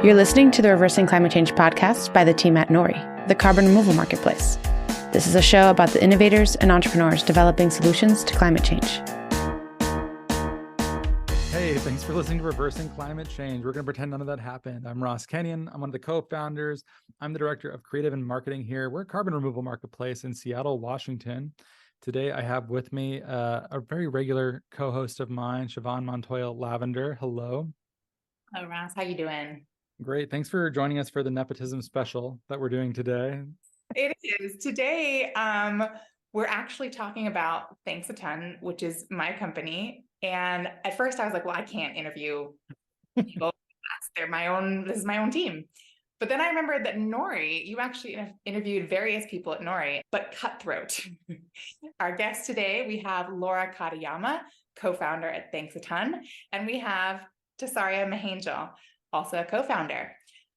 You're listening to the Reversing Climate Change podcast by the team at Nori, the carbon removal marketplace. This is a show about the innovators and entrepreneurs developing solutions to climate change. Hey, thanks for listening to Reversing Climate Change. We're going to pretend none of that happened. I'm Ross Kenyon. I'm one of the co-founders. I'm the director of creative and marketing here. We're a carbon removal marketplace in Seattle, Washington. Today, I have with me a very regular co-host of mine, Siobhan Montoya Lavender. Hello. Hello, Ross. How you doing? Great. Thanks for joining us for the nepotism special that we're doing today. It is. Today, we're actually talking about Thanks a Ton, which is my company. And at first I was like, well, I can't interview people. This is my own team. But then I remembered that Nori, you actually interviewed various people at Nori, but cutthroat. Our guest today, we have Laura Katayama, co-founder at Thanks a Ton, and we have Tessaria Mihangel, also a co-founder.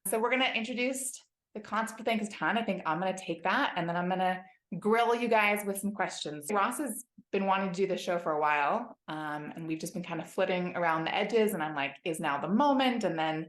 So we're going to introduce the concept of Thanks a Ton. I think I'm going to take that, and then I'm going to grill you guys with some questions. Ross has been wanting to do this show for a while, and we've just been kind of flitting around the edges, and I'm like, is now the moment? And then,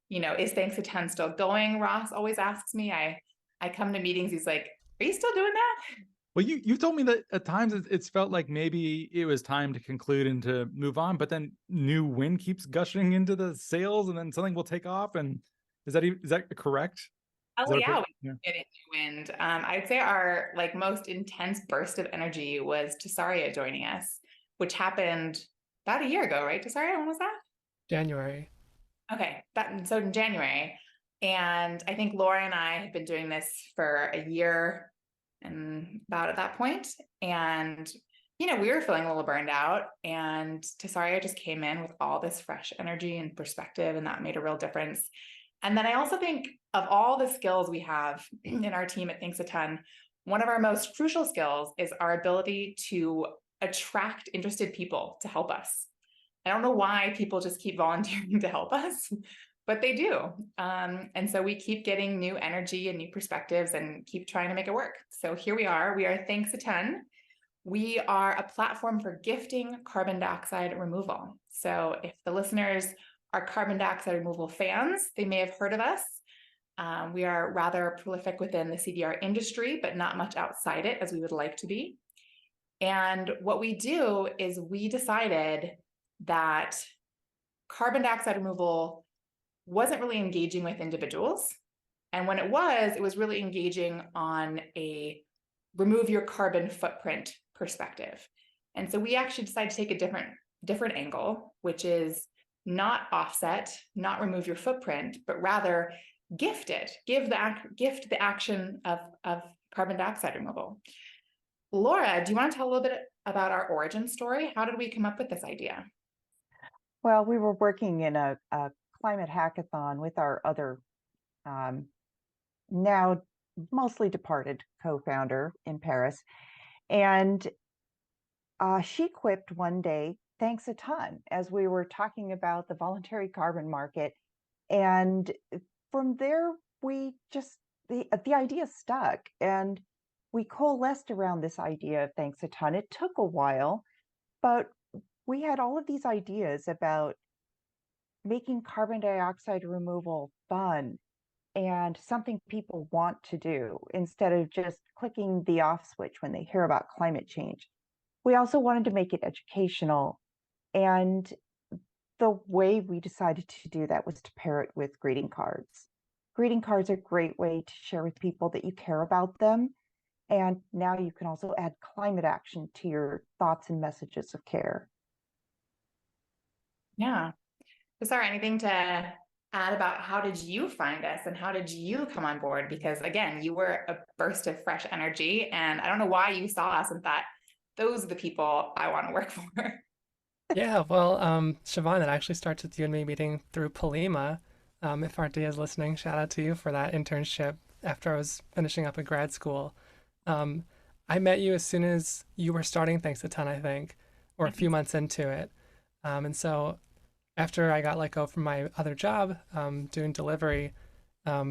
is Thanks a Ton still going? Ross always asks me. I come to meetings, he's like, are you still doing that? Well, you told me that at times it's felt like maybe it was time to conclude and to move on, but then new wind keeps gushing into the sails, and then something will take off. And is that correct? Oh, yeah, we get into wind. I'd say our most intense burst of energy was Tesaria joining us, which happened about a year ago, right, Tesaria? When was that? January. Okay, so in January. And I think Laura and I have been doing this for a year and about at that point. And, we were feeling a little burned out, and Tesaria just came in with all this fresh energy and perspective, and that made a real difference. And then I also think of all the skills we have in our team at Thanks a Ton, one of our most crucial skills is our ability to attract interested people to help us. I don't know why people just keep volunteering to help us, but they do. And so we keep getting new energy and new perspectives and keep trying to make it work. So here we are. We are Thanks a Ton. We are a platform for gifting carbon dioxide removal. So if the listeners are carbon dioxide removal fans, they may have heard of us. We are rather prolific within the CDR industry, but not much outside it as we would like to be. And what we do is we decided that carbon dioxide removal wasn't really engaging with individuals. And when it was really engaging on a remove your carbon footprint perspective. And so we actually decided to take a different angle, which is not offset, not remove your footprint, but rather gift it, gift the action of carbon dioxide removal. Laura, do you want to tell a little bit about our origin story? How did we come up with this idea? Well, we were working in a climate hackathon with our other now mostly departed co-founder in Paris. And she quipped one day, "Thanks a ton," as we were talking about the voluntary carbon market. And from there, we just, the idea stuck, and we coalesced around this idea of Thanks a Ton. It took a while, but we had all of these ideas about making carbon dioxide removal fun and something people want to do instead of just clicking the off switch when they hear about climate change. We also wanted to make it educational, and the way we decided to do that was to pair it with greeting cards. Greeting cards are a great way to share with people that you care about them, and now you can also add climate action to your thoughts and messages of care. Yeah. Sorry, anything to add about how did you find us and how did you come on board? Because again, you were a burst of fresh energy, and I don't know why you saw us and thought, those are the people I want to work for. Yeah, well, Siobhan, it actually starts with you and me meeting through Polima. If Artia is listening, shout out to you for that internship after I was finishing up at grad school. I met you as soon as you were starting Thanks a Ton, I think, or a few months into it. And so after I got let go from my other job doing delivery, I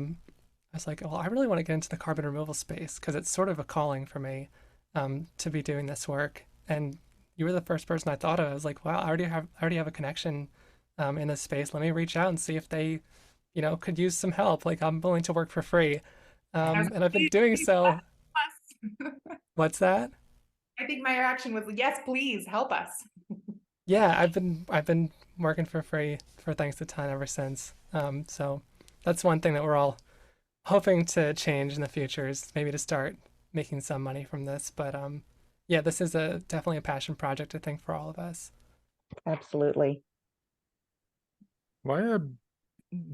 was like, well, I really want to get into the carbon removal space because it's sort of a calling for me to be doing this work. And you were the first person I thought of. I was like, wow, I already have a connection in this space. Let me reach out and see if they could use some help. Like, I'm willing to work for free. I was And I've been like, doing please so. help us. What's that? I think my reaction was, yes, please help us. Yeah, I've been working for free for Thanks a Ton ever since. So that's one thing that we're all hoping to change in the future, is maybe to start making some money from this. But yeah, this is definitely a passion project, I think, for all of us. Absolutely. Why a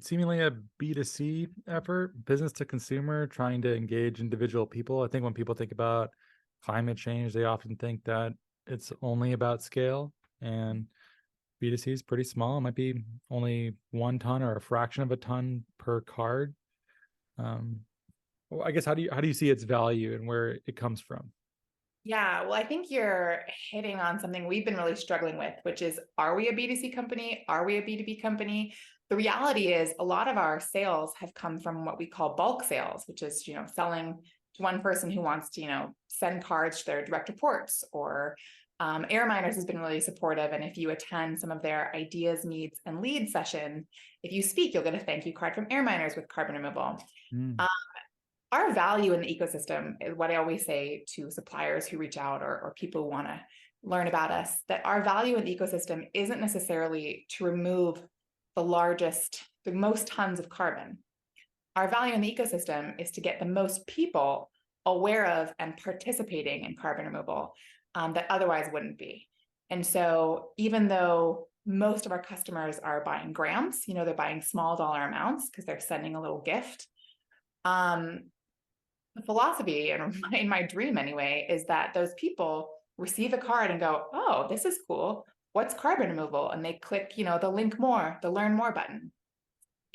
seemingly a B2C effort, business to consumer, trying to engage individual people? I think when people think about climate change, they often think that it's only about scale, and B2C is pretty small. It might be only 1 ton or a fraction of a ton per card. Well, I guess how do you see its value and where it comes from? Yeah, well, I think you're hitting on something we've been really struggling with, which is, are we a B2C company? Are we a B2B company? The reality is a lot of our sales have come from what we call bulk sales, which is, selling to one person who wants to, send cards to their direct reports, or Air Miners has been really supportive. And if you attend some of their ideas, needs, and leads session, if you speak, you'll get a thank you card from Air Miners with carbon removal. Mm. Our value in the ecosystem is what I always say to suppliers who reach out, or people who want to learn about us, that our value in the ecosystem isn't necessarily to remove the most tons of carbon. Our value in the ecosystem is to get the most people aware of and participating in carbon removal that otherwise wouldn't be. And so even though most of our customers are buying grams, they're buying small dollar amounts because they're sending a little gift. The philosophy, and in my dream anyway, is that those people receive a card and go, oh, this is cool. What's carbon removal? And they click, the link more, the learn more button.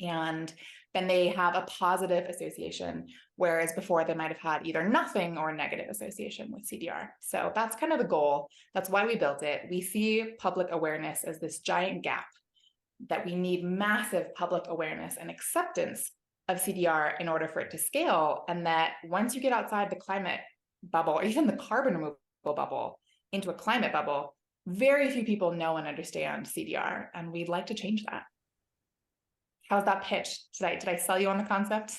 And then they have a positive association, whereas before they might have had either nothing or a negative association with CDR. So that's kind of the goal. That's why we built it. We see public awareness as this giant gap, that we need massive public awareness and acceptance of CDR in order for it to scale. And that once you get outside the climate bubble, or even the carbon removal bubble, into a climate bubble, very few people know and understand CDR. And we'd like to change that. How's that pitch? Did I sell you on the concept?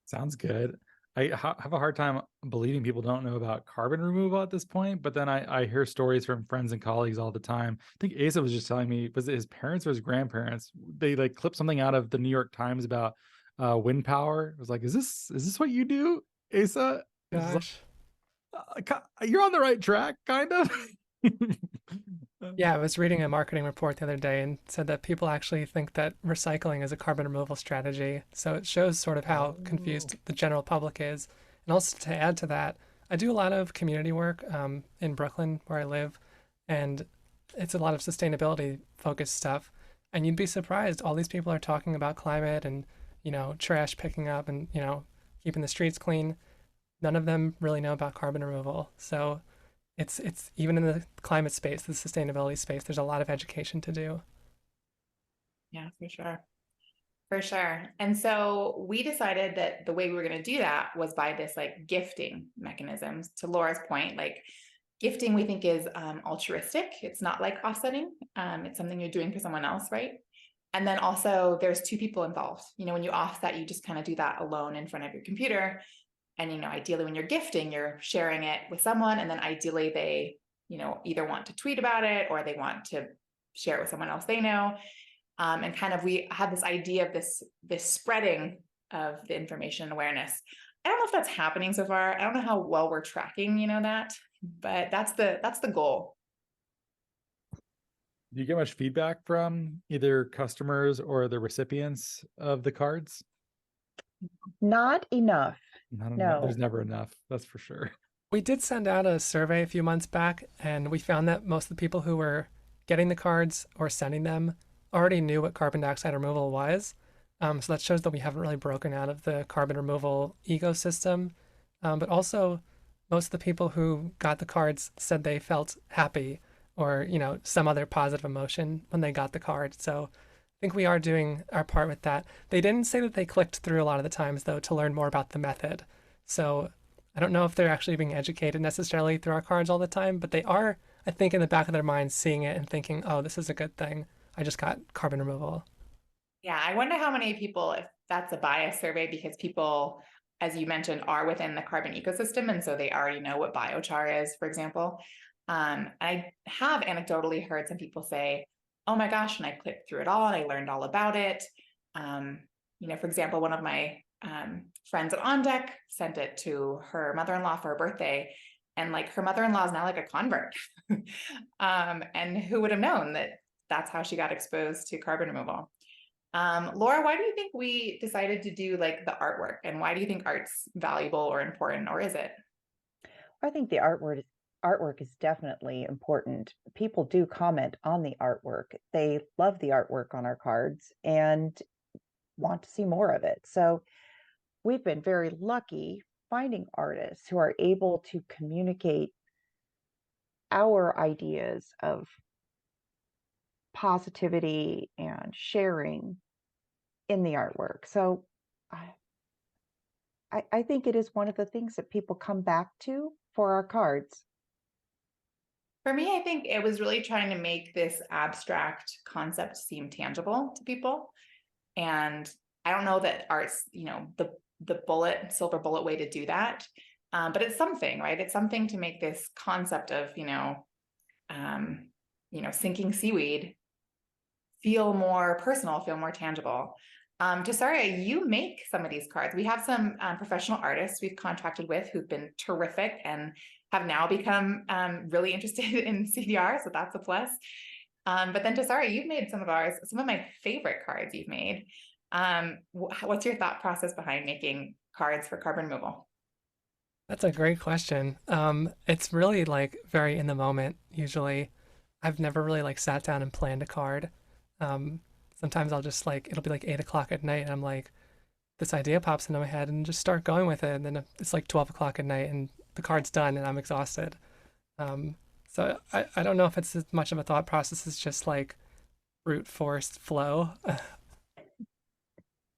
Sounds good. I have a hard time believing people don't know about carbon removal at this point, but then I hear stories from friends and colleagues all the time. I think Asa was just telling me, was it his parents or his grandparents? They like clipped something out of the New York Times about wind power. It was like, is this what you do, Asa? Gosh. You're on the right track, kind of. Yeah, I was reading a marketing report the other day and said that people actually think that recycling is a carbon removal strategy. So it shows sort of how confused the general public is. And also, to add to that, I do a lot of community work in Brooklyn, where I live, and it's a lot of sustainability focused stuff. And you'd be surprised, all these people are talking about climate and, trash picking up and, keeping the streets clean. None of them really know about carbon removal. So it's even in the climate space, the sustainability space, there's a lot of education to do. Yeah, for sure. For sure. And so we decided that the way we were going to do that was by this like gifting mechanisms. To Laura's point, like gifting we think is altruistic. It's not like offsetting. It's something you're doing for someone else, right? And then also there's two people involved. When you offset, you just kind of do that alone in front of your computer. And, ideally when you're gifting, you're sharing it with someone, and then ideally they, either want to tweet about it or they want to share it with someone else they know. And kind of, we had this idea of this spreading of the information and awareness. I don't know if that's happening so far. I don't know how well we're tracking, that, but that's the goal. Do you get much feedback from either customers or the recipients of the cards? Not enough. I don't know. No. There's never enough. That's for sure. We did send out a survey a few months back, and we found that most of the people who were getting the cards or sending them already knew what carbon dioxide removal was. So that shows that we haven't really broken out of the carbon removal ecosystem. But also, most of the people who got the cards said they felt happy or, some other positive emotion when they got the card. So I think we are doing our part with that. They didn't say that they clicked through a lot of the times, though, to learn more about the method. So I don't know if they're actually being educated necessarily through our cards all the time, but they are, I think, in the back of their minds, seeing it and thinking, oh, this is a good thing. I just got carbon removal. Yeah, I wonder how many people, if that's a bias survey, because people, as you mentioned, are within the carbon ecosystem, and so they already know what biochar is, for example. I have anecdotally heard some people say, "Oh my gosh!" and I clicked through it all, and I learned all about it. For example, one of my friends at On Deck sent it to her mother-in-law for her birthday, and like her mother-in-law is now like a convert. And who would have known that that's how she got exposed to carbon removal? Laura, why do you think we decided to do like the artwork, and why do you think art's valuable or important, or is it? I think the artwork is definitely important. People do comment on the artwork. They love the artwork on our cards and want to see more of it. So we've been very lucky finding artists who are able to communicate our ideas of positivity and sharing in the artwork. So I think it is one of the things that people come back to for our cards. For me, I think it was really trying to make this abstract concept seem tangible to people. And I don't know that art's, the silver bullet way to do that. But it's something, right? It's something to make this concept of, sinking seaweed feel more personal, feel more tangible. Tesaria, you make some of these cards. We have some professional artists we've contracted with who've been terrific and have now become really interested in CDR, so that's a plus. But then Tesaria, you've made some of my favorite cards you've made. What's your thought process behind making cards for carbon removal? That's a great question. It's really like very in the moment, usually. I've never really like sat down and planned a card. Um, Sometimes I'll just like, it'll be like 8 o'clock at night and I'm like, this idea pops into my head and just start going with it. And then it's like 12 o'clock at night and the card's done and I'm exhausted. So I don't know if it's as much of a thought process as just like brute force flow.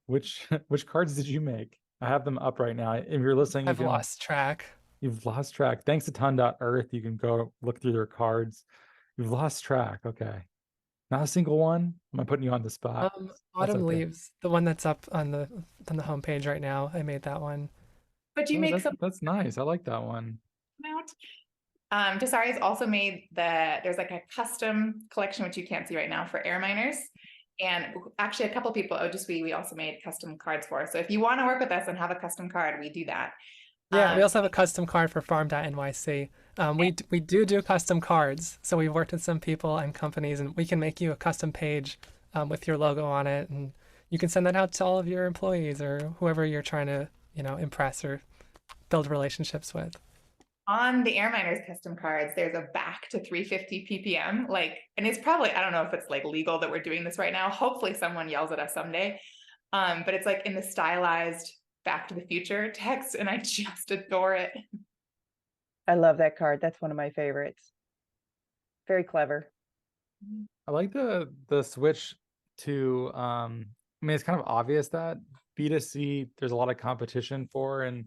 Which cards did you make? I have them up right now. If you're listening, I've lost track. You've lost track. Thanks to ton.earth, you can go look through their cards. You've lost track. Okay. Not a single one? Am I putting you on the spot? That's Autumn okay. Leaves, the one that's up on the homepage right now. I made that one. But you Oh, make some that's nice. I like that one. amount. Tesaria's also made there's like a custom collection, which you can't see right now, for air miners. And actually a couple people, we also made custom cards for. So if you want to work with us and have a custom card, we do that. Yeah, we also have a custom card for farm.nyc. We do custom cards. So we've worked with some people and companies, and we can make you a custom page with your logo on it. And you can send that out to all of your employees or whoever you're trying to, impress or build relationships with. On the air miners custom cards, there's a back to 350 ppm, and it's probably, I don't know if it's like legal that we're doing this right now. Hopefully someone yells at us someday. But it's like in the stylized Back to the Future text, and I just adore it. I love that card. That's one of my favorites. Very clever. I like the switch to it's kind of obvious that B2C there's a lot of competition for, and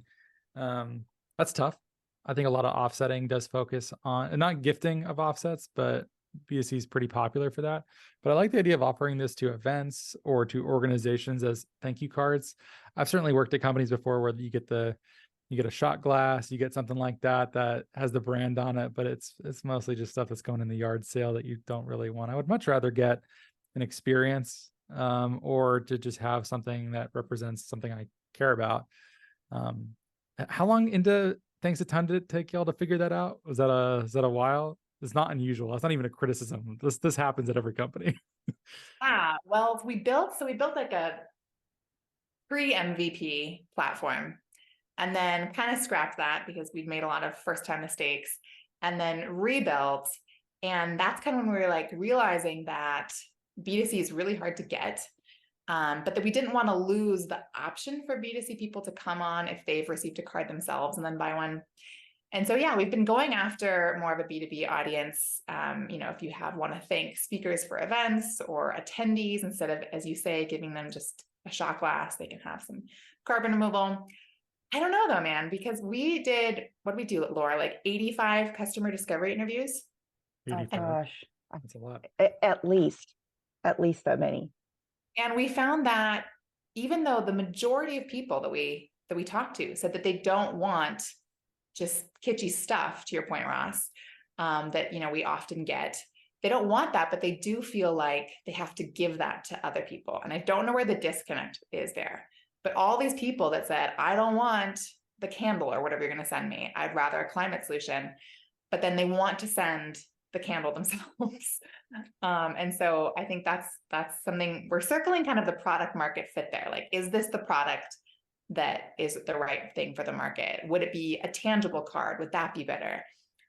that's tough. I think a lot of offsetting does focus on, and not gifting of offsets, but B2C is pretty popular for that. But I like the idea of offering this to events or to organizations as thank you cards. I've certainly worked at companies before where you get a shot glass, you get something like that has the brand on it, but it's mostly just stuff that's going in the yard sale that you don't really want. I would much rather get an experience or to just have something that represents something I care about. How long into Thanks a ton did it take y'all to figure that out? Is that a while? It's not unusual. That's not even a criticism. This happens at every company. Well, we built like a pre-MVP platform, and then kind of scrapped that because we'd made a lot of first-time mistakes, and then rebuilt. And that's kind of when we were like realizing that B2C is really hard to get, but that we didn't want to lose the option for B2C people to come on if they've received a card themselves and then buy one. And so, yeah, we've been going after more of a B2B audience. If you want to thank speakers for events or attendees, instead of, as you say, giving them just a shot glass, they can have some carbon removal. I don't know though, man, because what did we do, Laura? Like 85 customer discovery interviews? 85. Oh gosh. That's a lot. At least that many. And we found that even though the majority of people that we talked to said that they don't want just kitschy stuff, to your point, Ross, that, you know, we often get, they don't want that, but they do feel like they have to give that to other people. And I don't know where the disconnect is there, but all these people that said, I don't want the candle or whatever you're going to send me, I'd rather a climate solution, but then they want to send the candle themselves. And so I think that's something we're circling, kind of the product market fit there. Like, is this the product that is the right thing for the market? Would it be a tangible card? Would that be better?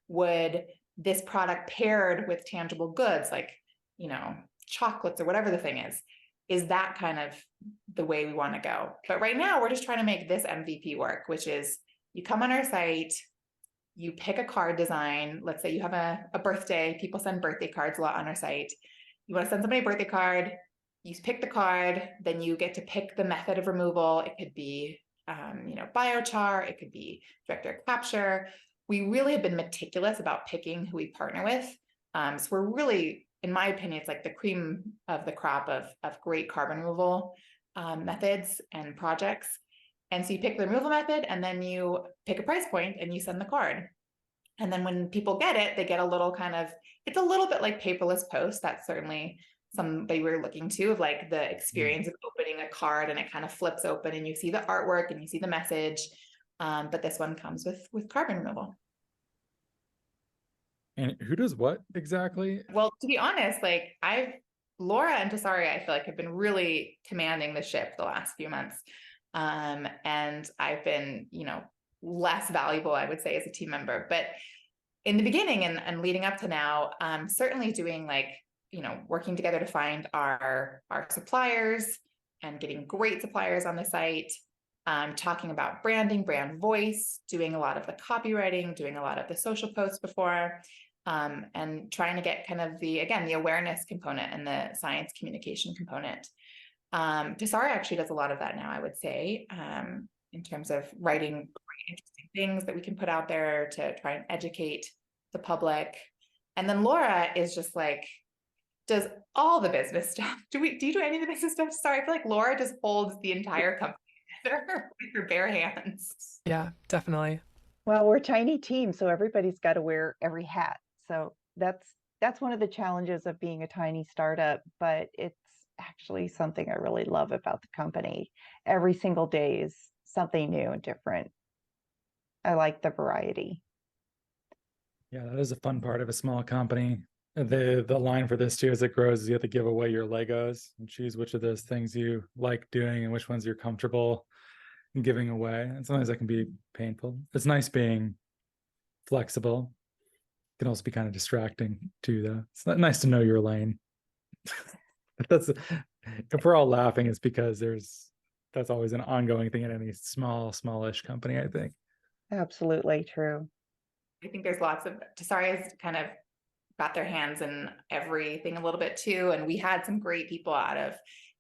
Would this product paired with tangible goods, like, you know, chocolates or whatever the thing is that kind of the way we want to go? But right now we're just trying to make this MVP work, which is you come on our site, you pick a card design. Let's say you have a birthday. People send birthday cards a lot on our site. You want to send somebody a birthday card, you pick the card, then you get to pick the method of removal. It could be, you know, biochar, it could be direct air capture. We really have been meticulous about picking who we partner with. So we're really, in my opinion, it's like the cream of the crop of great carbon removal methods and projects. And so you pick the removal method, and then you pick a price point and you send the card. And then when people get it, they get a little kind of, it's a little bit like paperless post. That's certainly somebody we're looking to, of like the experience of opening a card, and it kind of flips open and you see the artwork and you see the message. But this one comes with carbon removal. And who does what exactly? Well, to be honest, like Laura and Tesaria, I feel like have been really commanding the ship the last few months. And I've been, you know, less valuable, I would say, as a team member. But in the beginning and leading up to now, certainly doing, like, you know, working together to find our suppliers and getting great suppliers on the site, talking about branding, brand voice, doing a lot of the copywriting, doing a lot of the social posts before, and trying to get kind of the awareness component and the science communication component. Tesaria actually does a lot of that now, I would say, in terms of writing great, interesting things that we can put out there to try and educate the public. And then Laura is just like, does all the business stuff. Do you do any of the business stuff? Sorry, I feel like Laura just holds the entire company together with her bare hands. Yeah, definitely. Well, we're a tiny team, so everybody's got to wear every hat. So that's one of the challenges of being a tiny startup, but it's actually something I really love about the company. Every single day is something new and different. I like the variety. Yeah, that is a fun part of a small company. The line for this too, as it grows, is you have to give away your Legos and choose which of those things you like doing and which ones you're comfortable giving away. And sometimes that can be painful. It's nice being flexible. It can also be kind of distracting too, though. It's not nice to know your lane. That's, if we're all laughing, it's because that's always an ongoing thing in any smallish company, I think. Absolutely true. I think there's lots of Tesaria's kind of got their hands in everything a little bit too. And we had some great people out of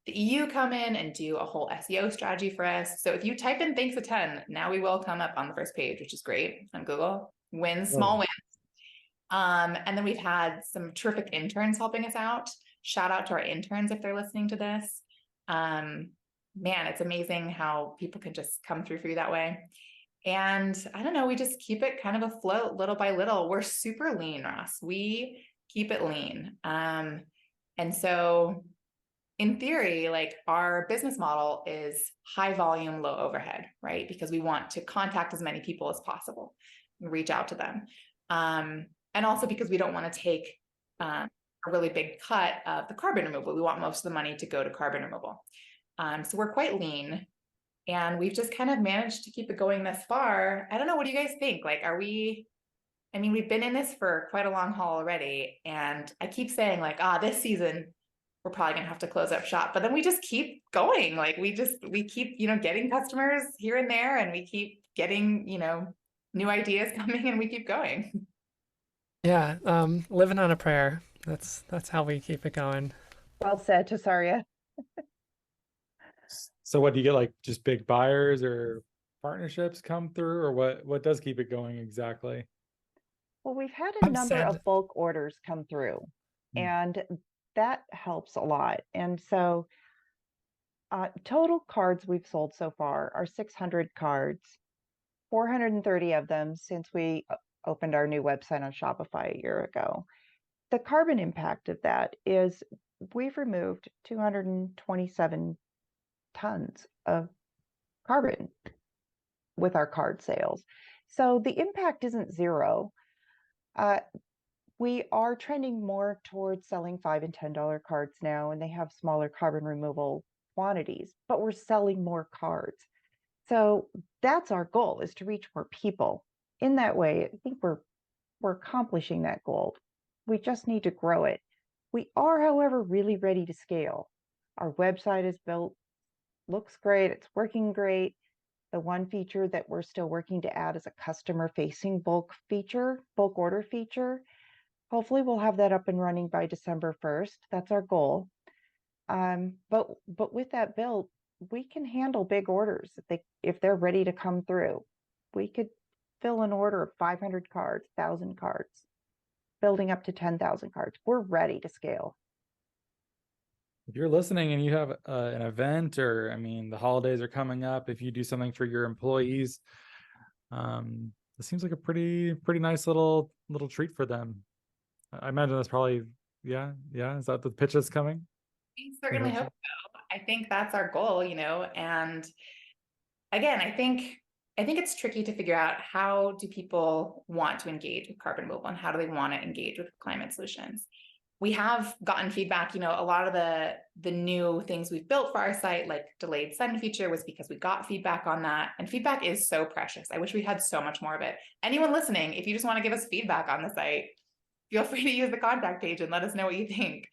the EU come in and do a whole SEO strategy for us. So if you type in thanks a ton, now we will come up on the first page, which is great on Google. Wins, small wins. And then we've had some terrific interns helping us out. Shout out to our interns if they're listening to this. Man, it's amazing how people can just come through for you that way. And I don't know, we just keep it kind of afloat little by little. We're super lean, Ross. We keep it lean. And so in theory, like, our business model is high volume, low overhead, right? Because we want to contact as many people as possible and reach out to them. And also because we don't want to take a really big cut of the carbon removal. We want most of the money to go to carbon removal. So we're quite lean. And we've just kind of managed to keep it going thus far. I don't know. What do you guys think? Like, we've been in this for quite a long haul already. And I keep saying, like, this season, we're probably going to have to close up shop. But then we just keep going. Like, we keep, getting customers here and there. And we keep getting, new ideas coming, and we keep going. Yeah. Living on a prayer. That's how we keep it going. Well said, Tessaria. So what do you get, like just big buyers or partnerships come through, or what does keep it going exactly? Well, we've had a number of bulk orders come through, and that helps a lot. And so Total cards we've sold so far are 600 cards, 430 of them since we opened our new website on Shopify a year ago. The carbon impact of that is we've removed 227 tons of carbon with our card sales. So the impact isn't zero. We are trending more towards selling $5 and $10 cards now, and they have smaller carbon removal quantities, but we're selling more cards. So that's our goal, is to reach more people. In that way, I think we're accomplishing that goal. We just need to grow it. We are, however, really ready to scale. Our website is built, looks great, it's working great. The one feature that we're still working to add is a customer-facing bulk order feature. Hopefully we'll have that up and running by December 1st. That's our goal. But with that built, we can handle big orders if they're ready to come through. We could fill an order of 500 cards, 1,000 cards, building up to 10,000 cards. We're ready to scale. If you're listening and you have an event, or the holidays are coming up, if you do something for your employees, it seems like a pretty nice little treat for them. I imagine that's probably, yeah. Is that the pitch that's coming? We certainly hope so. I think that's our goal, and again, I think it's tricky to figure out, how do people want to engage with carbon removal and how do they want to engage with climate solutions? We have gotten feedback, a lot of the new things we've built for our site, like delayed send feature, was because we got feedback on that. And feedback is so precious. I wish we had so much more of it. Anyone listening, if you just want to give us feedback on the site, feel free to use the contact page and let us know what you think.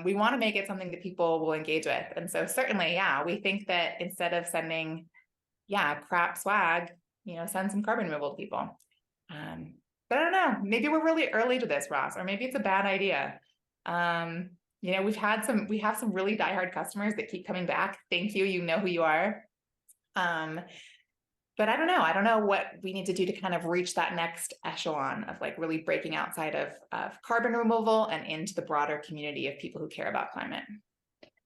We want to make it something that people will engage with. And so certainly, yeah, we think that instead of sending, crap swag, send some carbon removal to people. But I don't know, maybe we're really early to this, Ross, or maybe it's a bad idea. We have some really diehard customers that keep coming back. Thank you. You know who you are. But I don't know what we need to do to kind of reach that next echelon of like really breaking outside of carbon removal and into the broader community of people who care about climate.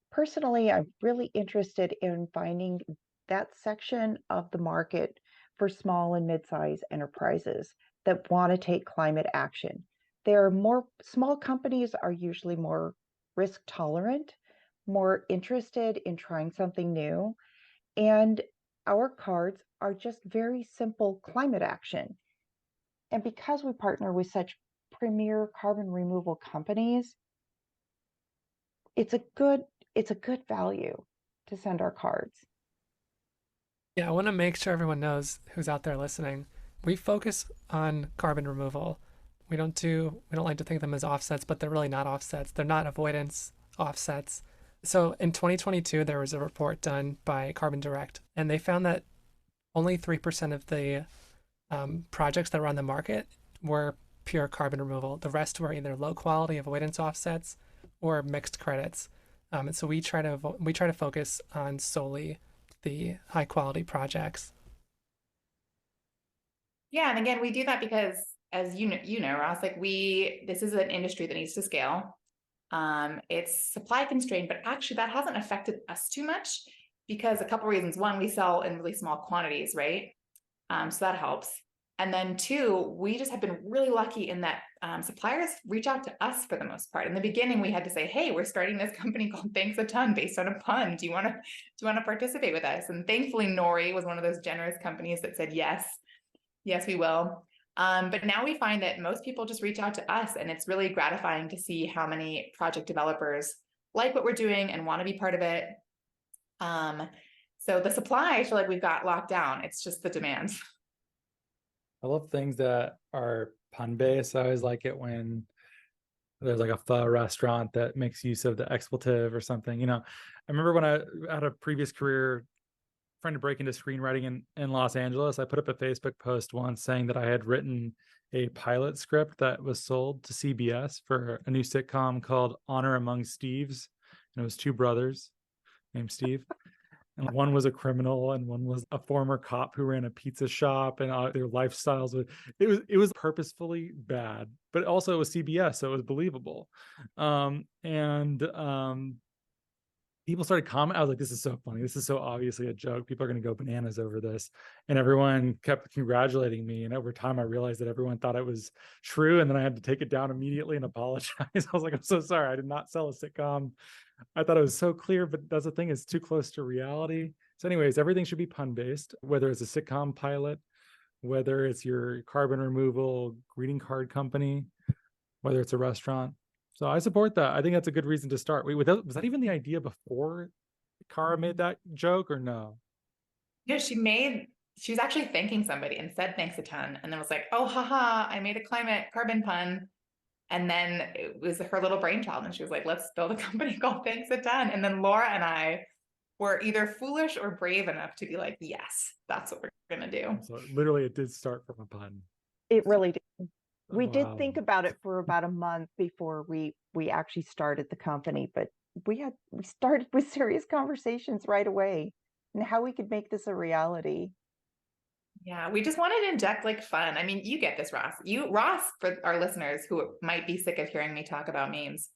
Personally, I'm really interested in finding that section of the market for small and mid-sized enterprises that want to take climate action. Small companies are usually more risk tolerant, more interested in trying something new, and our cards are just very simple climate action. And because we partner with such premier carbon removal companies, it's a good value to send our cards. Yeah, I want to make sure everyone knows, who's out there listening, we focus on carbon removal. We don't like to think of them as offsets, but they're really not offsets. They're not avoidance offsets. So in 2022, there was a report done by Carbon Direct, and they found that only 3% of the projects that were on the market were pure carbon removal. The rest were either low quality avoidance offsets or mixed credits. And so we try to focus on solely the high quality projects. Yeah, and again, we do that because, as you know, Ross, this is an industry that needs to scale. It's supply constrained, but actually that hasn't affected us too much because a couple of reasons. One, we sell in really small quantities, right? So that helps. And then two, we just have been really lucky in that suppliers reach out to us for the most part. In the beginning, we had to say, hey, we're starting this company called Thanks a Ton based on a pun. Do you want to participate with us? And thankfully, Nori was one of those generous companies that said, yes, we will. But now we find that most people just reach out to us, and it's really gratifying to see how many project developers like what we're doing and want to be part of it. So the supply, I feel like we've got locked down. It's just the demand. I love things that are pun-based. I always like it when there's like a pho restaurant that makes use of the expletive or something. I remember when I had a previous career trying to break into screenwriting in Los Angeles, I put up a Facebook post once saying that I had written a pilot script that was sold to CBS for a new sitcom called Honor Among Steves. And it was two brothers named Steve. And one was a criminal and one was a former cop who ran a pizza shop, and their lifestyles it was purposefully bad, but also it was CBS, so it was believable. people started commenting. I was like, this is so funny. This is so obviously a joke. People are going to go bananas over this. And everyone kept congratulating me. And over time, I realized that everyone thought it was true. And then I had to take it down immediately and apologize. I was like, I'm so sorry. I did not sell a sitcom. I thought it was so clear, but that's the thing, it's too close to reality. So anyways, everything should be pun-based, whether it's a sitcom pilot, whether it's your carbon removal greeting card company, whether it's a restaurant. So I support that. I think that's a good reason to start. Wait, was that even the idea before Cara made that joke or no? Yeah, she was actually thanking somebody and said thanks a ton, and then was like, oh, haha, I made a climate carbon pun. And then it was her little brainchild, and she was like, let's build a company called Thanks a Ton. And then Laura and I were either foolish or brave enough to be like, yes, that's what we're going to do. So literally it did start from a pun. It really did. We did Wow. think about it for about a month before we actually started the company, but we started with serious conversations right away and how we could make this a reality. Yeah, we just wanted to inject like fun. I mean, you get this, Ross. Ross, for our listeners who might be sick of hearing me talk about memes,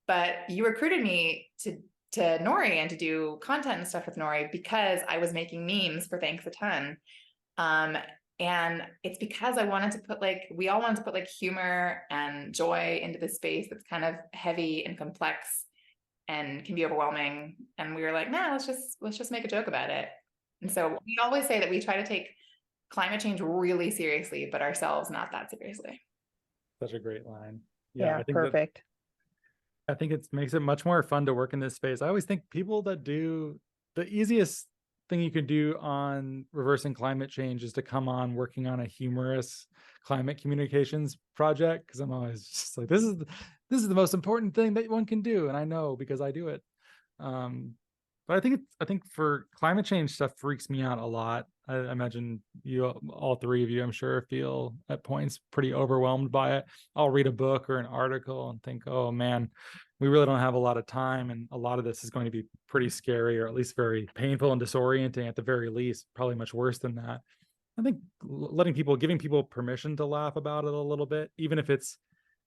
but you recruited me to Nori and to do content and stuff with Nori because I was making memes for Thanks a Ton. And it's because we all wanted to put like humor and joy into the space that's kind of heavy and complex and can be overwhelming. And we were like, nah, let's just make a joke about it. And so we always say that we try to take climate change really seriously, but ourselves not that seriously. Such a great line. Yeah, I think perfect. I think it makes it much more fun to work in this space. I always think people that do the easiest thing you can do on reversing climate change is to come on working on a humorous climate communications project, because I'm always just like, this is the most important thing that one can do, and I know because I do it. But I think for climate change stuff freaks me out a lot. I imagine you, all three of you, I'm sure, feel at points pretty overwhelmed by it. I'll read a book or an article and think, oh man, we really don't have a lot of time, and a lot of this is going to be pretty scary, or at least very painful and disorienting at the very least, probably much worse than that. I think giving people permission to laugh about it a little bit, even if it's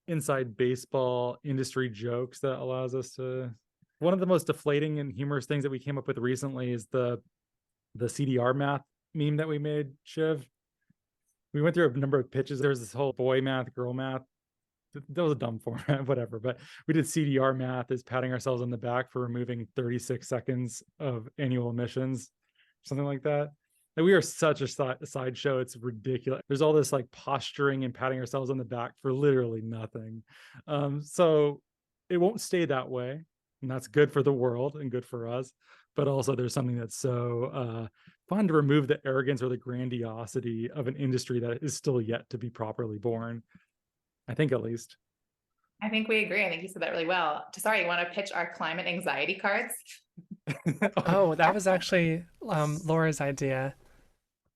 inside baseball industry jokes, that allows us to. One of the most deflating and humorous things that we came up with recently is the CDR math meme that we made, Shiv. We went through a number of pitches. There was this whole boy math, girl math. That was a dumb format, whatever. But we did CDR math as patting ourselves on the back for removing 36 seconds of annual emissions, something like that. And we are such a sideshow. It's ridiculous. There's all this like posturing and patting ourselves on the back for literally nothing. So it won't stay that way. And that's good for the world and good for us. But also there's something that's so fun to remove the arrogance or the grandiosity of an industry that is still yet to be properly born. I think, at least. I think we agree. I think you said that really well. Sorry, you want to pitch our climate anxiety cards? Oh, that was actually Laura's idea.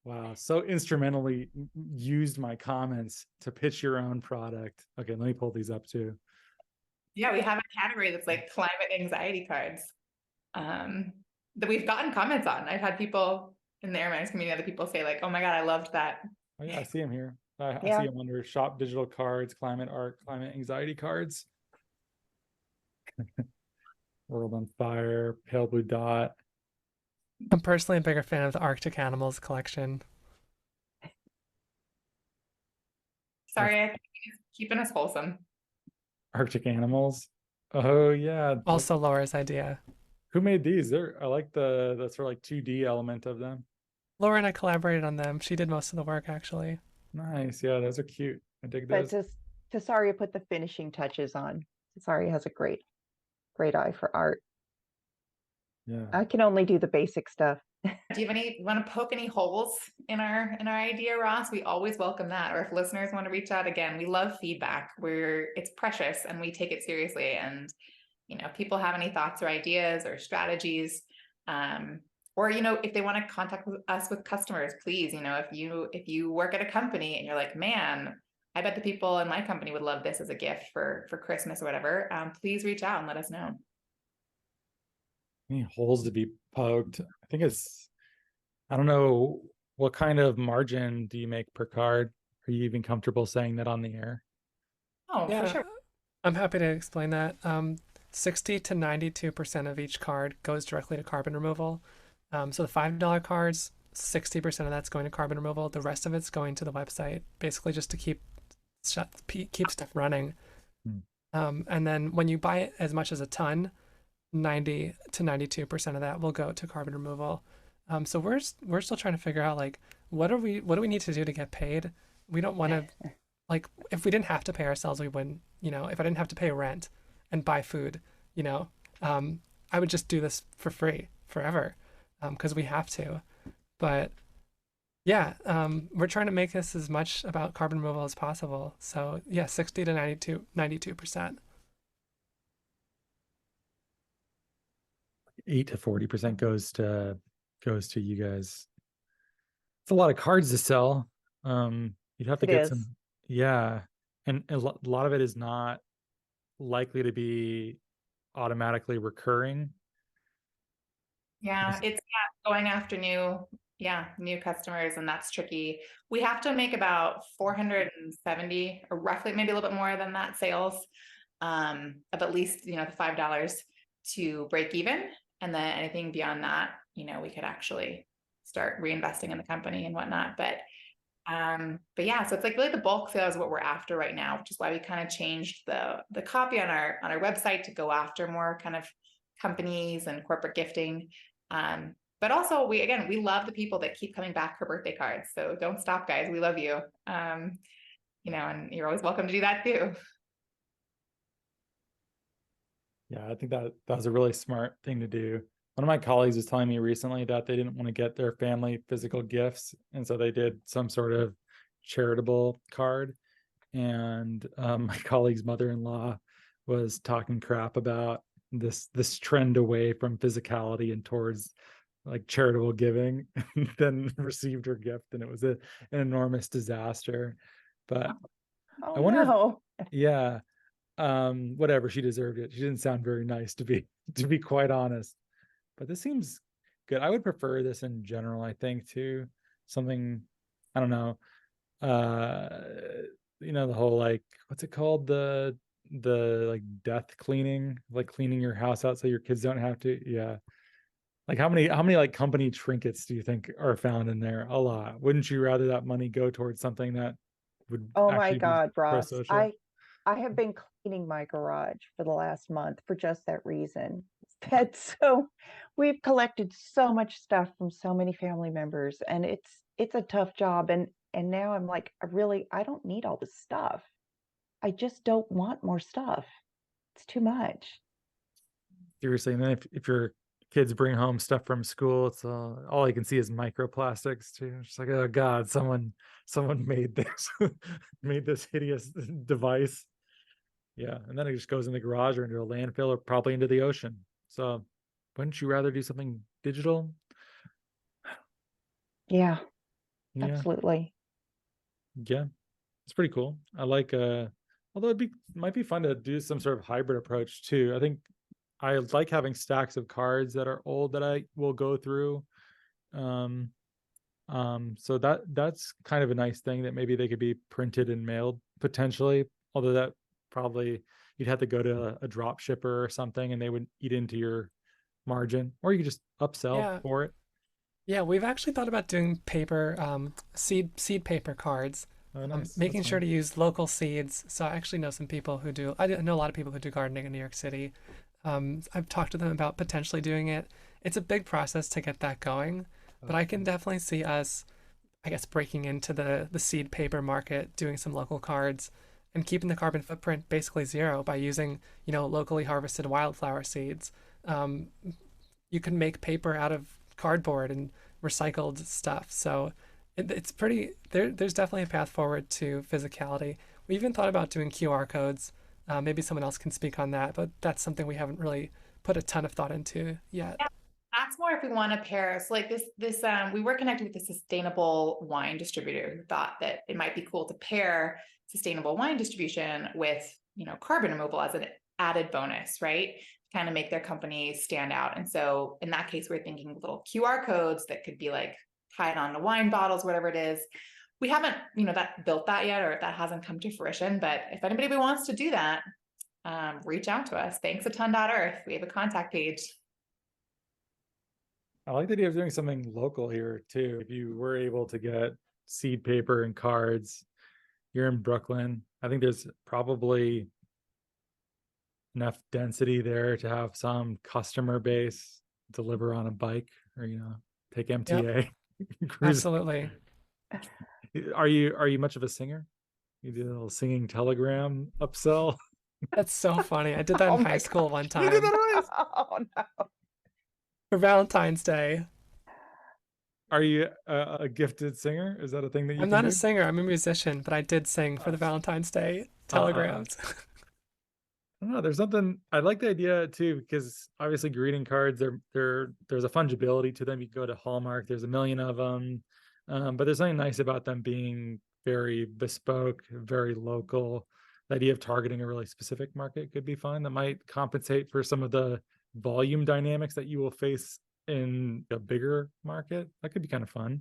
Wow, so instrumentally used my comments to pitch your own product. Okay, let me pull these up too. Yeah, we have a category that's like climate anxiety cards that we've gotten comments on. I've had people in the airlines community, other people say like, oh my God, I loved that. Oh yeah, I see them here. I Yeah. see them under shop digital cards, climate art, climate anxiety cards. World on Fire, Pale Blue Dot. I'm personally a bigger fan of the Arctic Animals collection. Sorry, I think he's keeping us wholesome. Arctic Animals. Oh yeah. Also Laura's idea. Who made these? I like the sort of like 2D element of them. Laura and I collaborated on them. She did most of the work, actually. Nice. Yeah, those are cute. I dig But those. Tessaria put the finishing touches on. Tessaria has a great eye for art. Yeah. I can only do the basic stuff. Do you want to poke any holes in our idea, Ross? We always welcome that. Or if listeners want to reach out, again, we love feedback. It's precious and we take it seriously. And if people have any thoughts or ideas or strategies, or if they want to contact us with customers, please, if you work at a company and you're like, man, I bet the people in my company would love this as a gift for Christmas or whatever, please reach out and let us know. Any holes to be poked? I think I don't know, what kind of margin do you make per card? Are you even comfortable saying that on the air? Oh, Yeah, for sure. I'm happy to explain that. 60 to 92% of each card goes directly to carbon removal. So the $5 cards, 60% of that's going to carbon removal. The rest of it's going to the website, basically just to keep stuff running. And then when you buy it as much as a ton, 90 to 92% of that will go to carbon removal. So we're still trying to figure out, like, what do we need to do to get paid? We don't want to, like, if we didn't have to pay ourselves, we wouldn't, if I didn't have to pay rent and buy food, I would just do this for free forever, because we have to. But yeah, we're trying to make this as much about carbon removal as possible. So yeah, 60 to 92%. 8 to 40% goes to you guys. It's a lot of cards to sell. You'd have to get some, yeah. And a lot of it is not likely to be automatically recurring. Yeah, it's going after new customers, and that's tricky. We have to make about 470, or roughly maybe a little bit more than that, sales of at least, the $5 to break even. And then anything beyond that, we could actually start reinvesting in the company and whatnot. But yeah, so it's like really the bulk sales is what we're after right now, which is why we kind of changed the copy on our website to go after more kind of companies and corporate gifting. But also we love the people that keep coming back for birthday cards. So don't stop, guys. We love you. And you're always welcome to do that too. Yeah, I think that was a really smart thing to do. One of my colleagues was telling me recently that they didn't want to get their family physical gifts, and so they did some sort of charitable card. And my colleague's mother-in-law was talking crap about this trend away from physicality and towards like charitable giving, and then received her gift, and it was an enormous disaster. But I wonder if, whatever, she deserved it. She didn't sound very nice, to be quite honest. But this seems good. I would prefer this in general, I think, to something, I don't know, the whole, like, what's it called, the like death cleaning, like cleaning your house out so your kids don't have to. Yeah, like how many like company trinkets do you think are found in there? A lot. Wouldn't you rather that money go towards something that would my God, Ross, pro-social? I have been cleaning my garage for the last month for just that reason. So we've collected so much stuff from so many family members, and it's a tough job. And now I'm like, I don't need all this stuff. I just don't want more stuff. It's too much. Seriously, and then if your kids bring home stuff from school, it's all I can see is microplastics too. It's just like, oh God, someone made this made this hideous device. Yeah, and then it just goes in the garage or into a landfill or probably into the ocean. So wouldn't you rather do something digital? Yeah, absolutely. Yeah, it's pretty cool. I like although might be fun to do some sort of hybrid approach too. I think I like having stacks of cards that are old that I will go through. So that's kind of a nice thing, that maybe they could be printed and mailed potentially, although that probably you'd have to go to a drop shipper or something and they would eat into your margin, or you could just upsell for it. Yeah, we've actually thought about doing paper, seed paper cards. Oh, nice. Making sure to use local seeds. So I actually know some people who do. I know a lot of people who do gardening in New York City. I've talked to them about potentially doing it. It's a big process to get that going, but I can definitely see us, I guess, breaking into the seed paper market, doing some local cards, and keeping the carbon footprint basically zero by using, locally harvested wildflower seeds. You can make paper out of cardboard and recycled stuff. So it's pretty, there's definitely a path forward to physicality. We even thought about doing QR codes. Maybe someone else can speak on that, but that's something we haven't really put a ton of thought into yet. Yeah, that's more if we want to pair. So like this, we were connected with a sustainable wine distributor who thought that it might be cool to pair sustainable wine distribution with, carbon removal as an added bonus, right? Kind of make their company stand out. And so in that case, we're thinking little QR codes that could be like tied onto wine bottles, whatever it is. We haven't, built that yet, or that hasn't come to fruition. But if anybody wants to do that, reach out to us. Thanks a ton.earth. We have a contact page. I like the idea of doing something local here too. If you were able to get seed paper and cards, you're in Brooklyn. I think there's probably enough density there to have some customer base deliver on a bike or, take MTA. Cruise. Absolutely. Are you much of a singer? You do a little singing telegram upsell? That's so funny. I did that Oh in my high school one You time did that always? Oh no. for Valentine's Day. Are you a gifted singer? Is that a thing that you I'm can not a do? singer, I'm a musician, but I did sing for the Valentine's Day telegrams. I don't know. There's something I like the idea too, because obviously greeting cards, there's a fungibility to them. You go to Hallmark, there's a million of them, but there's something nice about them being very bespoke, very local. The idea of targeting a really specific market could be fun. That might compensate for some of the volume dynamics that you will face in a bigger market. That could be kind of fun.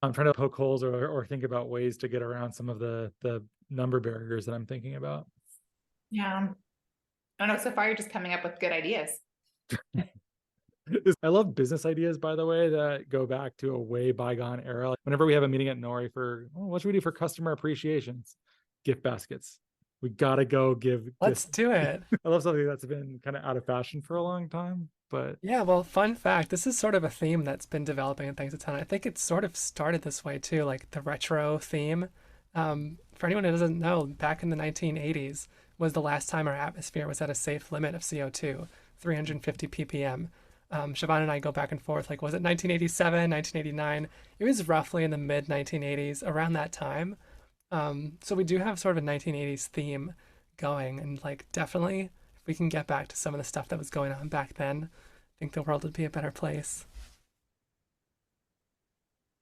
I'm trying to poke holes or think about ways to get around some of the number barriers that I'm thinking about. Yeah. I don't know. So far, you're just coming up with good ideas. I love business ideas, by the way, that go back to a way bygone era. Like whenever we have a meeting at Nori for, what should we do for customer appreciations? Gift baskets. We gotta go give Let's gifts. do it. I love something that's been kind of out of fashion for a long time, but Yeah, well, fun fact, this is sort of a theme that's been developing in Thanks a Ton. I think it sort of started this way too, like the retro theme. For anyone who doesn't know, back in the 1980s was the last time our atmosphere was at a safe limit of CO2, 350 ppm. Siobhan and I go back and forth, like, was it 1987, 1989? It was roughly in the mid 1980s, around that time. So we do have sort of a 1980s theme going, and like definitely if we can get back to some of the stuff that was going on back then, I think the world would be a better place.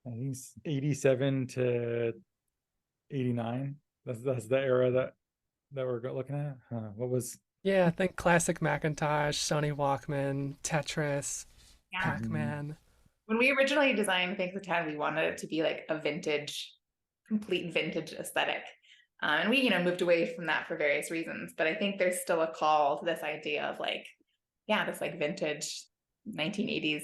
I think it's 87 to 89. That's the era that we're looking at. What was Yeah, I think classic Macintosh, Sony Walkman, Tetris, Yeah. Pac-Man. When we originally designed Thanks a Ton, we wanted it to be like a vintage, complete vintage aesthetic. And we, moved away from that for various reasons. But I think there's still a call to this idea of like, yeah, this like vintage 1980s.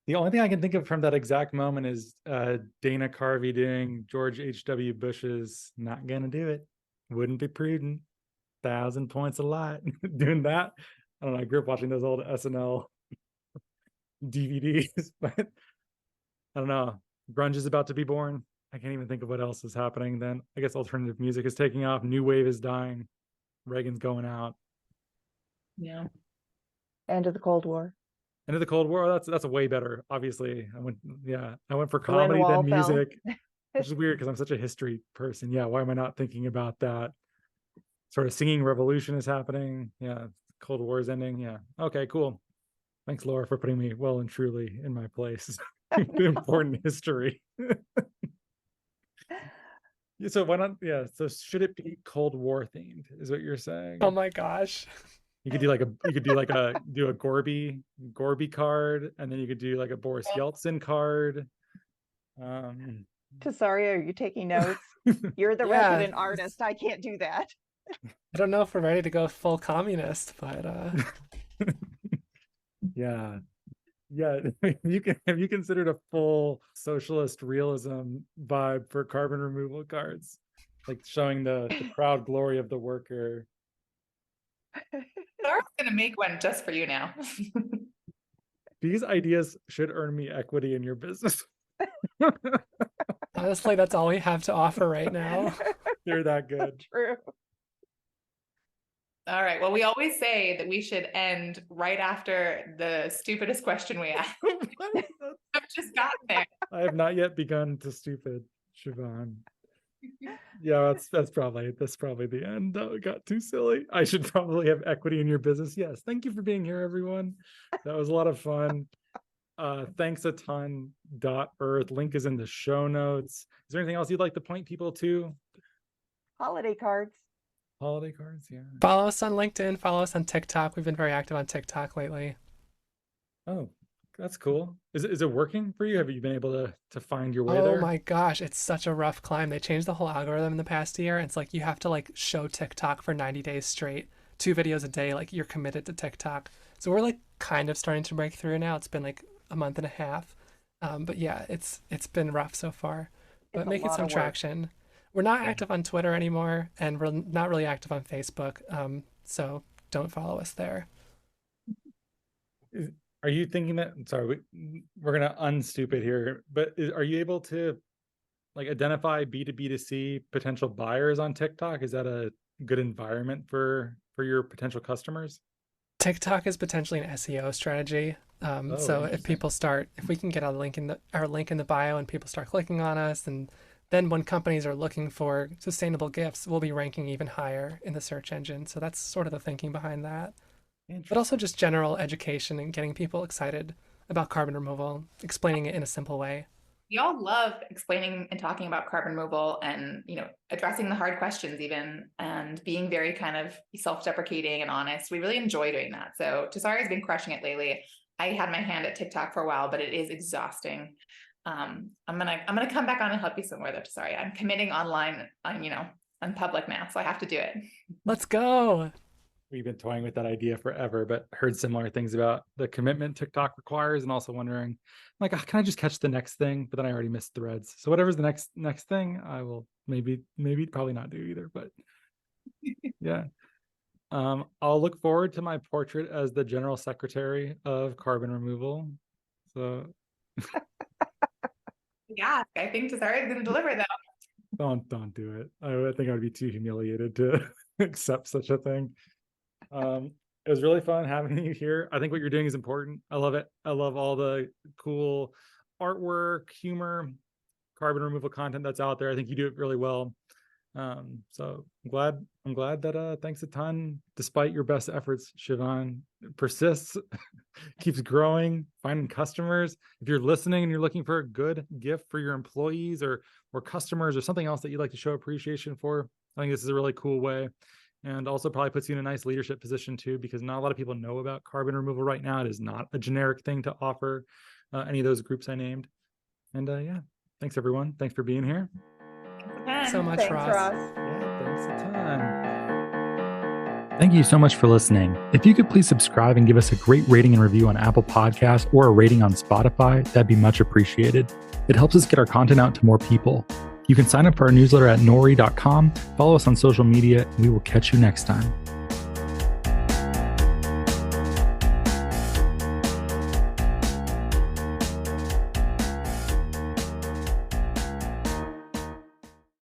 the only thing I can think of from that exact moment is Dana Carvey doing George H.W. Bush's "Not Gonna Do It, Wouldn't Be Prudent, 1,000 Points a Lot." Doing that. I don't know. I grew up watching those old SNL DVDs, but I don't know. Grunge is about to be born. I can't even think of what else is happening then. I guess alternative music is taking off. New wave is dying. Reagan's going out. Yeah. End of the Cold War. End of the Cold War. That's a way better. Obviously, I went for Berlin comedy Wall then fell. music, which is weird because I'm such a history person. Yeah, why am I not thinking about that? Sort of singing revolution is happening. Yeah, Cold War is ending. Yeah. Okay, cool. Thanks, Laura, for putting me well and truly in my place. Important history. Yeah, so why not? Yeah. So should it be Cold War themed? Is what you're saying? Oh my gosh. You could do a Gorby card, and then you could do like a Boris Yeltsin card. Tesaria, are you taking notes? You're the Yeah. resident artist. I can't do that. I don't know if we're ready to go full communist, but Yeah. Have you considered a full socialist realism vibe for carbon removal cards, like showing the proud glory of the worker? Laura's gonna make one just for you now. These ideas should earn me equity in your business. honestly, that's all we have to offer right now. You're that good. True. All right. Well, we always say that we should end right after the stupidest question we ask. I've just gotten there. I have not yet begun to stupid, Siobhan. Yeah, that's probably the end. Oh, it got too silly. I should probably have equity in your business. Yes. Thank you for being here, everyone. That was a lot of fun. Thanks a ton. .earth. Link is in the show notes. Is there anything else you'd like to point people to? Holiday cards. Holiday cards, yeah. Follow us on LinkedIn, follow us on TikTok. We've been very active on TikTok lately. Oh, That's cool. Is it working for you? Have you been able to find your way Oh there? my gosh, it's such a rough climb. They changed the whole algorithm in the past year. It's like you have to like show TikTok for 90 days straight, 2 videos a day, like you're committed to TikTok. So we're like kind of starting to break through now. It's been like a month and a half. But yeah, it's been rough so far. But It's a making lot some of work. traction. We're not active on Twitter anymore, and we're not really active on Facebook. So don't follow us there. Are you thinking that, sorry, we're going to unstoop it here, but are you able to like identify B2B to C potential buyers on TikTok? Is that a good environment for your potential customers? TikTok is potentially an SEO strategy. So if we can get our link in the bio and people start clicking on us, and then when companies are looking for sustainable gifts, we'll be ranking even higher in the search engine. So that's sort of the thinking behind that. But also just general education and getting people excited about carbon removal, explaining it in a simple way. We all love explaining and talking about carbon removal and, addressing the hard questions even, and being very kind of self-deprecating and honest. We really enjoy doing that. So Tesaria has been crushing it lately. I had my hand at TikTok for a while, but it is exhausting. I'm gonna come back on and help you somewhere though, Tesaria. I'm committing online on public now, so I have to do it. Let's go. We've been toying with that idea forever, but heard similar things about the commitment TikTok requires, and also wondering, like, can I just catch the next thing? But then I already missed threads. So whatever's the next thing, I will maybe probably not do either. But yeah, I'll look forward to my portrait as the general secretary of carbon removal. So Yeah, I think Tesaria is going to deliver though. don't do it. I think I would be too humiliated to accept such a thing. It was really fun having you here. I think what you're doing is important. I love it. I love all the cool artwork, humor, carbon removal content that's out there. I think you do it really well. So I'm glad that thanks a ton, despite your best efforts, Siobhan persists, keeps growing, finding customers. If you're listening and you're looking for a good gift for your employees or customers or something else that you'd like to show appreciation for, I think this is a really cool way. And also probably puts you in a nice leadership position too, because not a lot of people know about carbon removal right now. It is not a generic thing to offer any of those groups I named. And yeah, thanks everyone. Thanks for being here. Thanks So much, Thanks, Ross. Yeah, thanks a ton. Thank you so much for listening. If you could please subscribe and give us a great rating and review on Apple Podcasts or a rating on Spotify, that'd be much appreciated. It helps us get our content out to more people. You can sign up for our newsletter at nori.com, follow us on social media, and we will catch you next time.